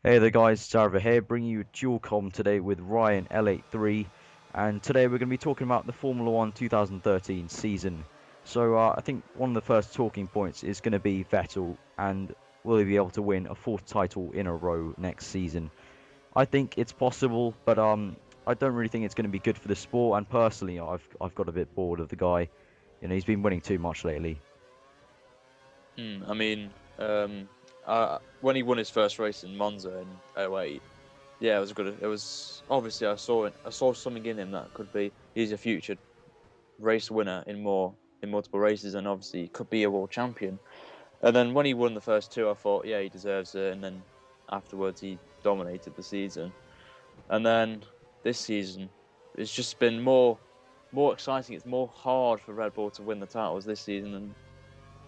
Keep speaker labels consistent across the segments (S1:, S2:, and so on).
S1: Hey there guys, Sarva here, bringing you a dual com today with RyanL83, and today we're going to be talking about the Formula 1 2013 season. So I think one of the first talking points is going to be Vettel, and will he be able to win a fourth title in a row next season? I think it's possible, but I don't really think it's going to be good for the sport, and personally I've got a bit bored of the guy. You know, he's been winning too much lately.
S2: I mean, when he won his first race in Monza in '08, yeah, it was good. It was obviously I saw it. I saw something in him that could be he's a future race winner in multiple races, and obviously could be a world champion. And then when he won the first two, I thought, yeah, he deserves it. And then afterwards, he dominated the season. And then this season, it's just been more exciting. It's more hard for Red Bull to win the titles this season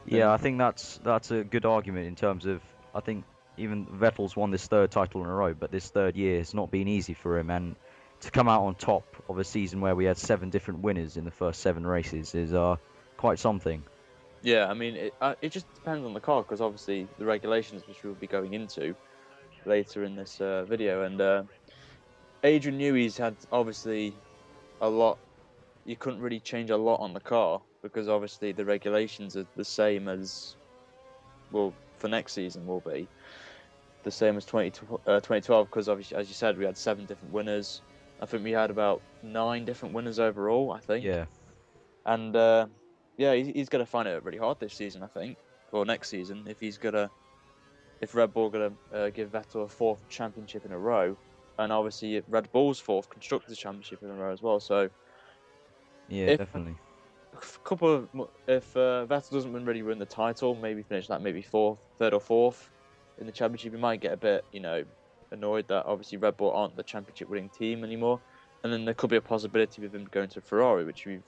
S1: Yeah,
S2: than
S1: I think that's a good argument in terms of I think even Vettel's won this third title in a row, but this third year has not been easy for him, and to come out on top of a season where we had 7 different winners in the first 7 races is quite something.
S2: Yeah, I mean, it just depends on the car because obviously the regulations, which we'll be going into later in this video, and Adrian Newey's had obviously a lot. You couldn't really change a lot on the car because obviously the regulations are the same as well for next season will be the same as 2012 because obviously as you said we had 7 different winners. I think we had about 9 different winners overall. I think,
S1: Yeah,
S2: and yeah, he's going to find it really hard this season. I think, or next season if Red Bull gonna give Vettel a fourth championship in a row, and obviously Red Bull's fourth constructors championship in a row as well. So
S1: yeah,
S2: if
S1: definitely.
S2: if Vettel doesn't really win the title, maybe finish that maybe fourth, third or fourth in the championship, he might get a bit annoyed that obviously Red Bull aren't the championship winning team anymore, and then there could be a possibility of him going to Ferrari, which we've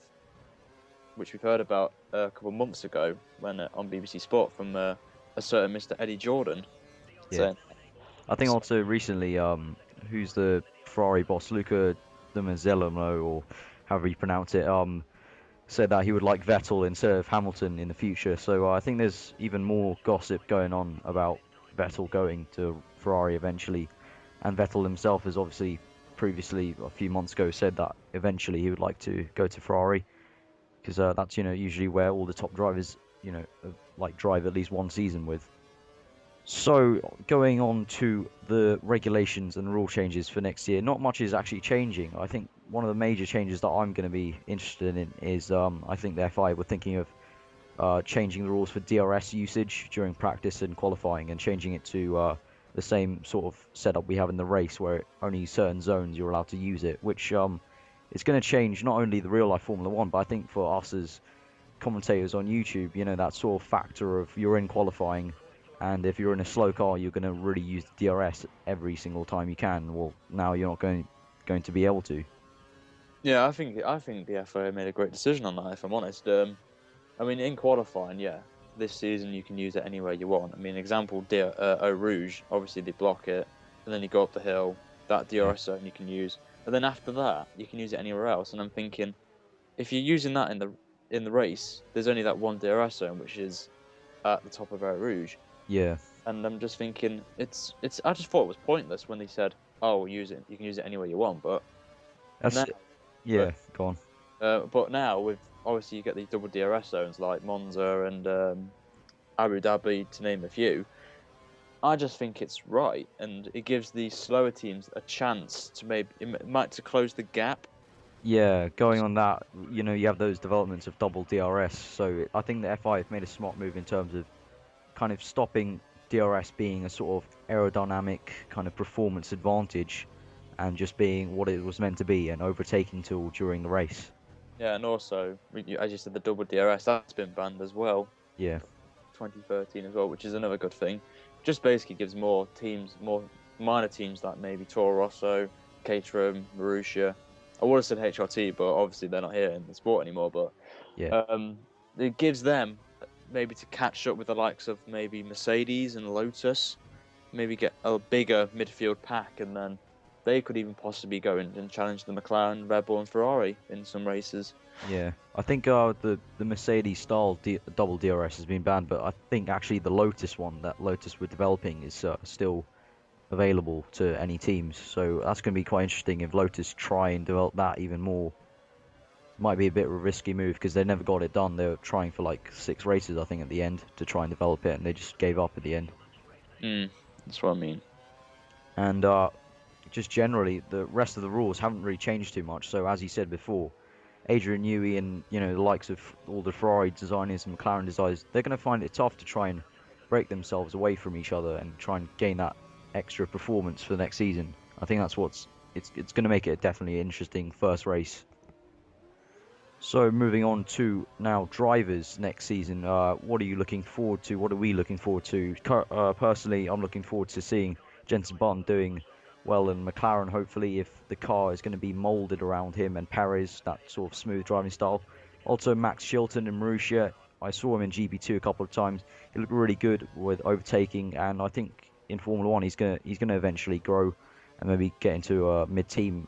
S2: heard about a couple of months ago when on BBC Sport from a certain Mr. Eddie Jordan
S1: Yeah,
S2: saying.
S1: I think also recently who's the Ferrari boss, Luca de Mazzellamo or however you pronounce it, said that he would like Vettel instead of Hamilton in the future. So I think there's even more gossip going on about Vettel going to Ferrari eventually. And Vettel himself has obviously previously, a few months ago, said that eventually he would like to go to Ferrari because that's usually where all the top drivers like drive at least one season with. So, going on to the regulations and rule changes for next year, not much is actually changing. I think one of the major changes that I'm going to be interested in is I think the FI were thinking of changing the rules for DRS usage during practice and qualifying and changing it to the same sort of setup we have in the race where only certain zones you're allowed to use it, which is going to change not only the real life Formula 1, but I think for us as commentators on YouTube, that sort of factor of you're in qualifying, and if you're in a slow car, you're going to really use the DRS every single time you can. Well, now you're not going to be able to.
S2: Yeah, I think the FIA made a great decision on that. If I'm honest, I mean in qualifying, yeah, this season you can use it anywhere you want. I mean, example, Eau Rouge, obviously they block it, and then you go up the hill. That
S1: Yeah,
S2: DRS zone you can use, and then after that you can use it anywhere else. And I'm thinking, if you're using that in the race, there's only that one DRS zone which is at the top of Eau Rouge,
S1: yeah,
S2: and I'm just thinking it's. I just thought it was pointless when they said, "Oh, use it. You can use it anywhere you want," but
S1: that's
S2: now.
S1: yeah. Go on.
S2: But now with obviously you get these double DRS zones like Monza and Abu Dhabi to name a few. I just think it's right, and it gives the slower teams a chance to maybe it might to close the gap.
S1: Yeah, going on that, you have those developments of double DRS. So I think the FI have made a smart move in terms of kind of stopping DRS being a sort of aerodynamic kind of performance advantage and just being what it was meant to be, an overtaking tool during the race.
S2: Yeah, and also as you said, the double DRS that's been banned as well,
S1: Yeah,
S2: 2013 as well, which is another good thing. Just basically gives more teams, more minor teams like maybe Toro Rosso, Caterham, Marussia. I would have said HRT, but obviously they're not here in the sport anymore. But
S1: yeah.
S2: it gives them maybe to catch up with the likes of maybe Mercedes and Lotus, maybe get a bigger midfield pack, and then they could even possibly go in and challenge the Mclaren, Red Bull, and Ferrari in some races.
S1: Yeah, I think the Mercedes style double DRS has been banned, but I think actually the Lotus one that Lotus were developing is still available to any teams. So that's going to be quite interesting if Lotus try and develop that even more. Might be a bit of a risky move because they never got it done. They were trying for like 6 races, I think, at the end to try and develop it, and they just gave up at the end.
S2: That's what I mean.
S1: And just generally, the rest of the rules haven't really changed too much. So as you said before, Adrian Newey and the likes of all the Ferrari designers and McLaren designers, they're going to find it tough to try and break themselves away from each other and try and gain that extra performance for the next season. I think that's it's going to make it definitely an interesting first race. So moving on to now drivers next season. What are you looking forward to? What are we looking forward to? Personally, I'm looking forward to seeing Jenson Button doing well in McLaren. Hopefully, if the car is going to be moulded around him and Perez, that sort of smooth driving style. Also, Max Chilton and Marussia. I saw him in GP2 a couple of times. He looked really good with overtaking, and I think in Formula One he's gonna eventually grow and maybe get into a mid-team,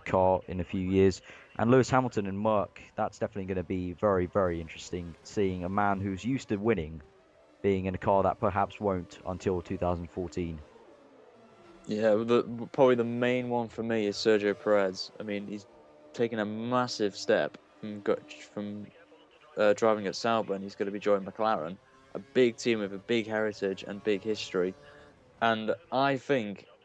S1: car in a few years. And Lewis Hamilton and Merck, that's definitely going to be very, very interesting, seeing a man who's used to winning being in a car that perhaps won't until 2014.
S2: Yeah, probably the main one for me is Sergio Perez. I mean, he's taken a massive step from driving at Sauber, and he's going to be joining McLaren, a big team with a big heritage and big history. And I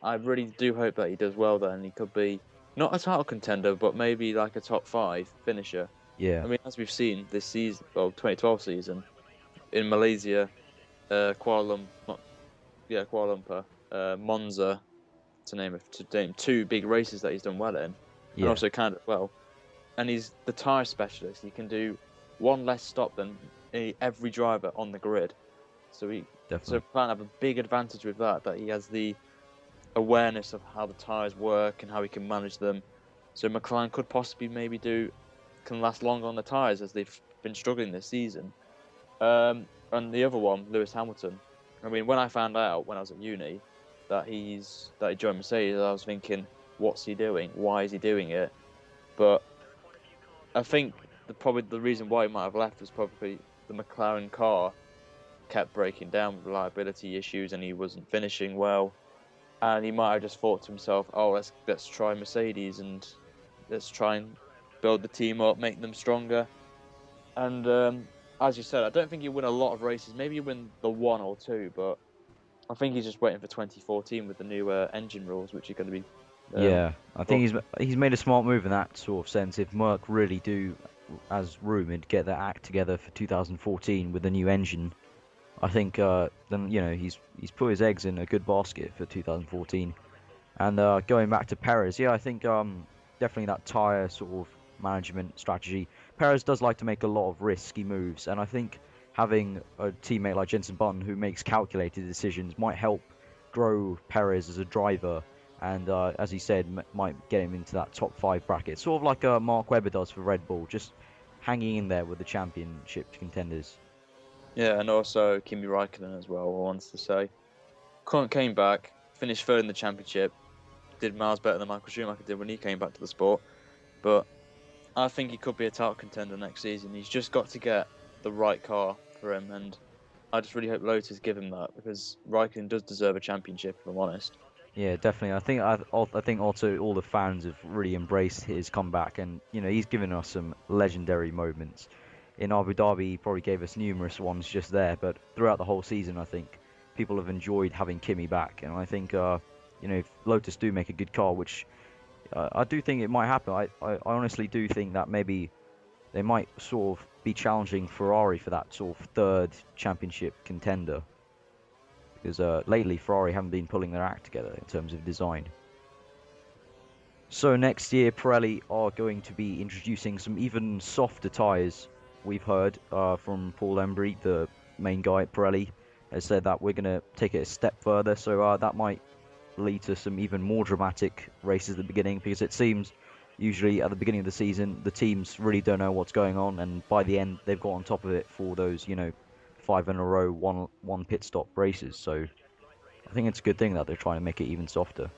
S2: really do hope that he does well there, and he could be not a title contender, but maybe like a top 5 finisher.
S1: Yeah,
S2: I mean, as we've seen this season, well, 2012 season in Malaysia, Kuala Lumpur, Monza, to name 2 big races that he's done well in, and
S1: yeah,
S2: also Canada as well. And he's the tyre specialist. He can do one less stop than every driver on the grid. So
S1: definitely.
S2: McLaren have a big advantage with that he has the awareness of how the tyres work and how he can manage them. So McLaren could possibly can last longer on the tyres as they've been struggling this season. And the other one, Lewis Hamilton. I mean, when I found out when I was at uni that he joined Mercedes, I was thinking, what's he doing? Why is he doing it? But I think probably the reason why he might have left was probably the McLaren car kept breaking down with reliability issues, and he wasn't finishing well. And he might have just thought to himself, "Oh, let's try Mercedes and let's try and build the team up, make them stronger." And as you said, I don't think he'll win a lot of races. Maybe he'll win the 1 or 2, but I think he's just waiting for 2014 with the new engine rules, which are going to be.
S1: Yeah, I think he's made a smart move in that sort of sense. If Merck really do, as rumoured, get their act together for 2014 with the new engine, I think then he's put his eggs in a good basket for 2014. And going back to Perez, yeah, I think definitely that tyre sort of management strategy. Perez does like to make a lot of risky moves, and I think having a teammate like Jenson Button who makes calculated decisions might help grow Perez as a driver, and as he said, might get him into that top 5 bracket, sort of like Mark Webber does for Red Bull, just hanging in there with the championship contenders.
S2: Yeah, and also Kimi Raikkonen as well, I wanted to say. Came back, finished 3rd in the championship, did miles better than Michael Schumacher did when he came back to the sport. But I think he could be a title contender next season. He's just got to get the right car for him, and I just really hope Lotus give him that, because Raikkonen does deserve a championship, if I'm honest.
S1: Yeah, definitely. I think also all the fans have really embraced his comeback, and he's given us some legendary moments. In Abu Dhabi, he probably gave us numerous ones just there, but throughout the whole season, I think people have enjoyed having Kimi back, and I think if Lotus do make a good car, which I do think it might happen. I honestly do think that maybe they might sort of be challenging Ferrari for that sort of 3rd championship contender. Because lately Ferrari haven't been pulling their act together in terms of design. So next year Pirelli are going to be introducing some even softer tyres. We've heard from Paul Embry, the main guy at Pirelli, has said that we're going to take it a step further. So that might lead to some even more dramatic races at the beginning, because it seems usually at the beginning of the season the teams really don't know what's going on, and by the end they've got on top of it for those 5 in a row one pit stop races. So I think it's a good thing that they're trying to make it even softer.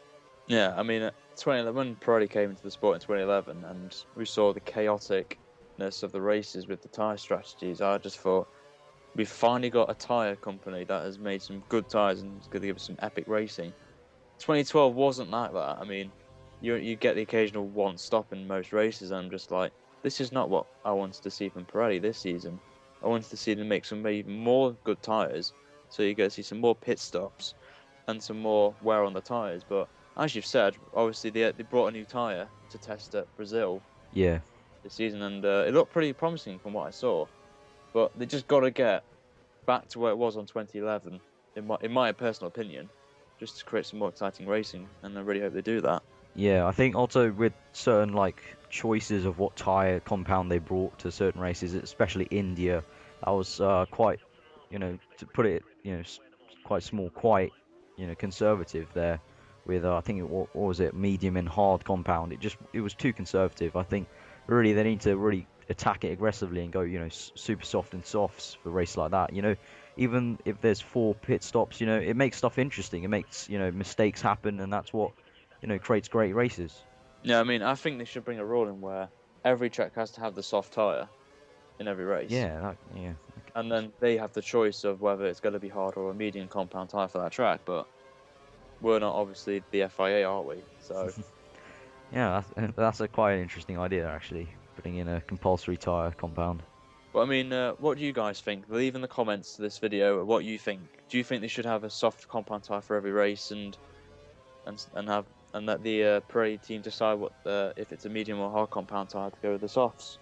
S2: Yeah, I mean, 2011, when Pirelli came into the sport in 2011, and we saw the chaoticness of the races with the tyre strategies, I just thought we've finally got a tyre company that has made some good tyres and is going to give us some epic racing. 2012 wasn't like that. I mean, you get the occasional one stop in most races, and I'm just like, this is not what I wanted to see from Pirelli this season. I wanted to see them make some even more good tyres, so you get to see some more pit stops and some more wear on the tyres. But as you've said, obviously they brought a new tyre to test at Brazil
S1: Yeah.
S2: this season, and it looked pretty promising from what I saw. But they just got to get back to where it was on 2011, in my personal opinion, just to create some more exciting racing, and I really hope they do that.
S1: Yeah, I think also with certain like choices of what tire compound they brought to certain races, especially India, that was quite, to put it, quite small, quite, conservative there. With I think what was it, medium and hard compound. It was too conservative. I think really they need to really attack it aggressively and go, super soft and softs for a race like that. Even if there's 4 pit stops, it makes stuff interesting. It makes mistakes happen, and that's what creates great races.
S2: Yeah, I mean, I think they should bring a rule in where every track has to have the soft tyre in every race.
S1: Yeah.
S2: And then they have the choice of whether it's going to be hard or a medium compound tyre for that track. But we're not obviously the FIA, are we? So
S1: Yeah, that's a quite an interesting idea actually, putting in a compulsory tyre compound.
S2: but I mean, what do you guys think? Leave in the comments to this video what you think. Do you think they should have a soft compound tyre for every race, and let the Pirelli team decide what if it's a medium or hard compound tyre to go with the softs?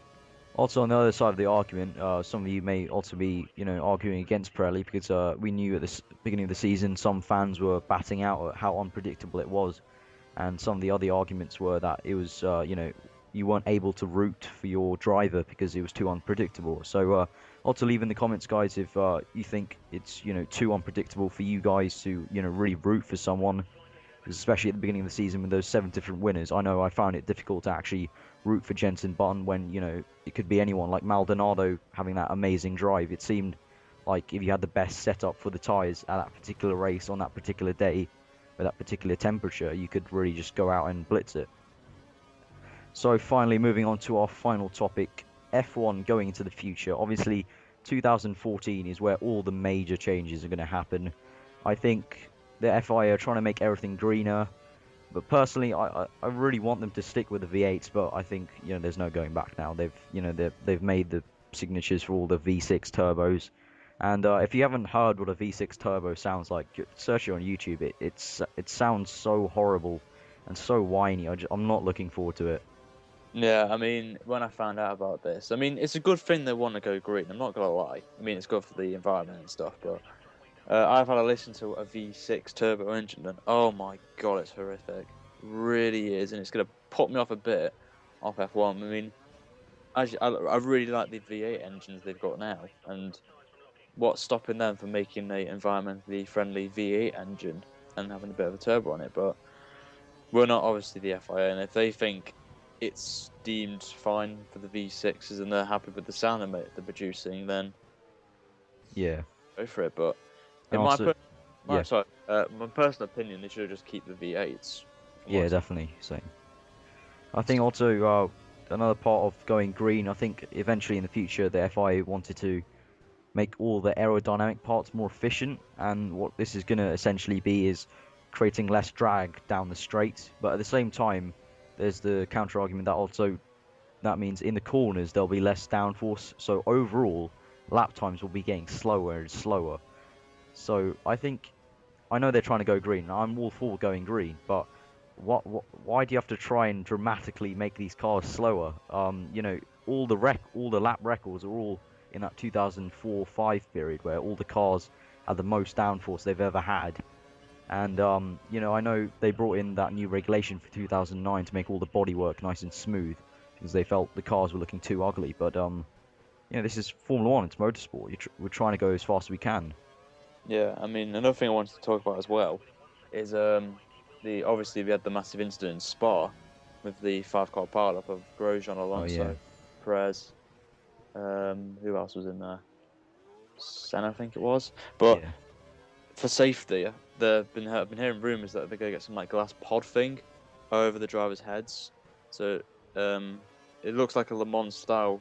S1: Also, on the other side of the argument, some of you may also be, arguing against Pirelli because we knew at the beginning of the season some fans were batting out at how unpredictable it was, and some of the other arguments were that it was, you weren't able to root for your driver because it was too unpredictable. So, also leave in the comments, guys, if you think it's, too unpredictable for you guys to, really root for someone. Because especially at the beginning of the season with those 7 different winners, I know I found it difficult to actually root for Jenson Button when, it could be anyone, like Maldonado having that amazing drive. It seemed like if you had the best setup for the tyres at that particular race on that particular day with that particular temperature, you could really just go out and blitz it. So finally, moving on to our final topic, F1 going into the future. Obviously, 2014 is where all the major changes are going to happen. I think the FIA are trying to make everything greener, but personally, I really want them to stick with the V8s. But I think there's no going back now. They've made the signatures for all the V6 turbos, and if you haven't heard what a V6 turbo sounds like, search it on YouTube. It sounds so horrible and so whiny. I'm not looking forward to it.
S2: Yeah, I mean, when I found out about this, I mean, it's a good thing they want to go green. I'm not gonna lie. I mean, it's good for the environment and stuff, but I've had a listen to a V6 turbo engine, and oh my god, it's horrific. It really is, and it's gonna put me off a bit off F1. I mean, I really like the V8 engines they've got now, and what's stopping them from making a environmentally friendly V8 engine and having a bit of a turbo on it? But we're not obviously the FIA, and if they think it's deemed fine for the V6s and they're happy with the sound they're producing, then
S1: Yeah.
S2: go for it. But in
S1: And also, yeah,
S2: my personal opinion, they should just keep the V8s.
S1: yeah, definitely same. I think also another part of going green. I think eventually in the future the FIA wanted to make all the aerodynamic parts more efficient, and what this is going to essentially be is creating less drag down the straight. But at the same time, there's the counter argument that also that means in the corners there'll be less downforce, so overall lap times will be getting slower and slower. So I know they're trying to go green. I'm all for going green, but why do you have to try and dramatically make these cars slower? All the lap records are all in that 2004-5 period where all the cars had the most downforce they've ever had. And I know they brought in that new regulation for 2009 to make all the bodywork nice and smooth because they felt the cars were looking too ugly. But this is Formula One. It's motorsport. We're trying to go as fast as we can.
S2: Yeah, I mean, another thing I wanted to talk about as well is obviously we had the massive incident in Spa with the 5-car pileup of Grosjean, Alonso, Perez. Who else was in there? Senna, I think it was. But
S1: Yeah.
S2: for safety, I've been hearing rumours that they're going to get some like glass pod thing over the drivers' heads, so it looks like a Le Mans style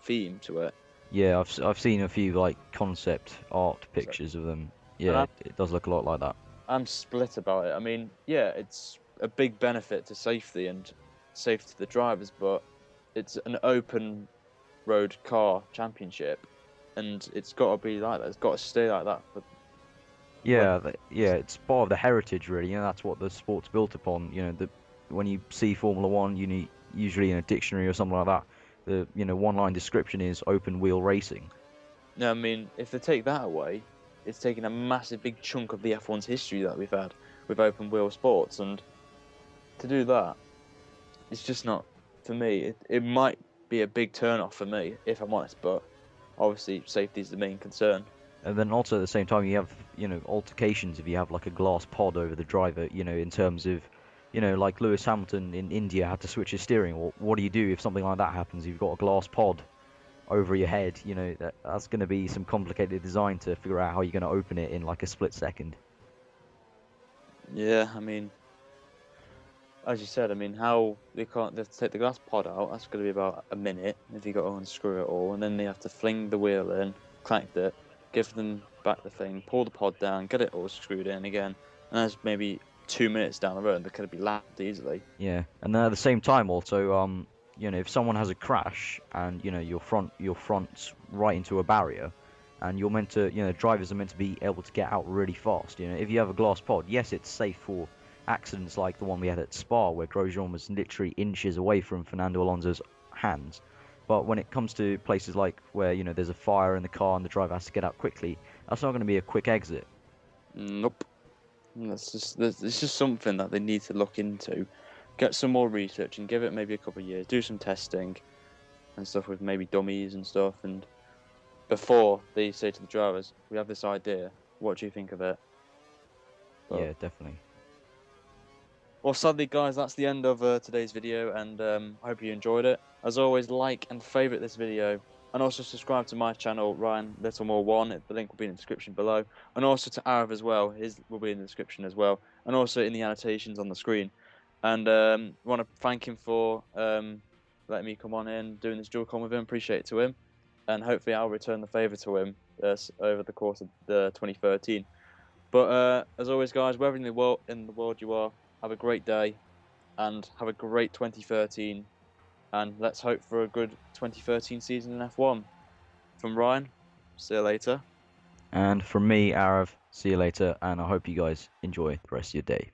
S2: theme to it.
S1: Yeah, I've seen a few like concept art pictures of them. Yeah, it does look a lot like that.
S2: I'm split about it. I mean, yeah, it's a big benefit to safety and safety to the drivers, but it's an open road car championship, and it's got to be like that. It's got to stay like that for when.
S1: Yeah, yeah, it's part of the heritage, really. That's what the sport's built upon. When you see Formula One, usually in a dictionary or something like that, the one-line description is open wheel racing.
S2: No, I mean, if they take that away, it's taking a massive big chunk of the F1's history that we've had with open wheel sports, and to do that, it's just not for me. It might be a big turn off for me if I'm honest, but obviously safety is the main concern.
S1: And then also at the same time, you have altercations if you have like a glass pod over the driver. In terms of like Lewis Hamilton in India had to switch his steering. Well, what do you do if something like that happens? You've got a glass pod over your head. That's going to be some complicated design to figure out how you're going to open it in like a split second.
S2: Yeah, I mean, as you said, I mean, how they have to take the glass pod out. That's going to be about a minute if you got to unscrew it all, and then they have to fling the wheel in, connect it, give them back the thing, pull the pod down, get it all screwed in again, and that's maybe 2 minutes down the road. That could be lapped easily.
S1: Yeah, and then at the same time also, if someone has a crash and your front's right into a barrier, and you're meant to, drivers are meant to be able to get out really fast. If you have a glass pod, yes, it's safe for accidents like the one we had at Spa, where Grosjean was literally inches away from Fernando Alonso's hands. But when it comes to places like where there's a fire in the car and the driver has to get out quickly, that's not going to be a quick exit.
S2: Nope. It's just something that they need to look into, get some more research, and give it maybe a couple of years, do some testing and stuff with maybe dummies and stuff, and before they say to the drivers, "We have this idea. What do you think of it?" But,
S1: Yeah, definitely.
S2: well, sadly, guys, that's the end of today's video, and I hope you enjoyed it. As always, like and favourite this video, and also subscribe to my channel, RyanL83. The link will be in the description below, and also to Arav as well. His will be in the description as well, and also in the annotations on the screen. And want to thank him for letting me come on in, doing this dual com with him. Appreciate it to him, and hopefully I'll return the favour to him over the course of the 2013. But as always, guys, wherever in the world you are, have a great day, and have a great 2013. And let's hope for a good 2013 season in F1. From Ryan, see you later.
S1: And from me, Arav, see you later, and I hope you guys enjoy the rest of your day.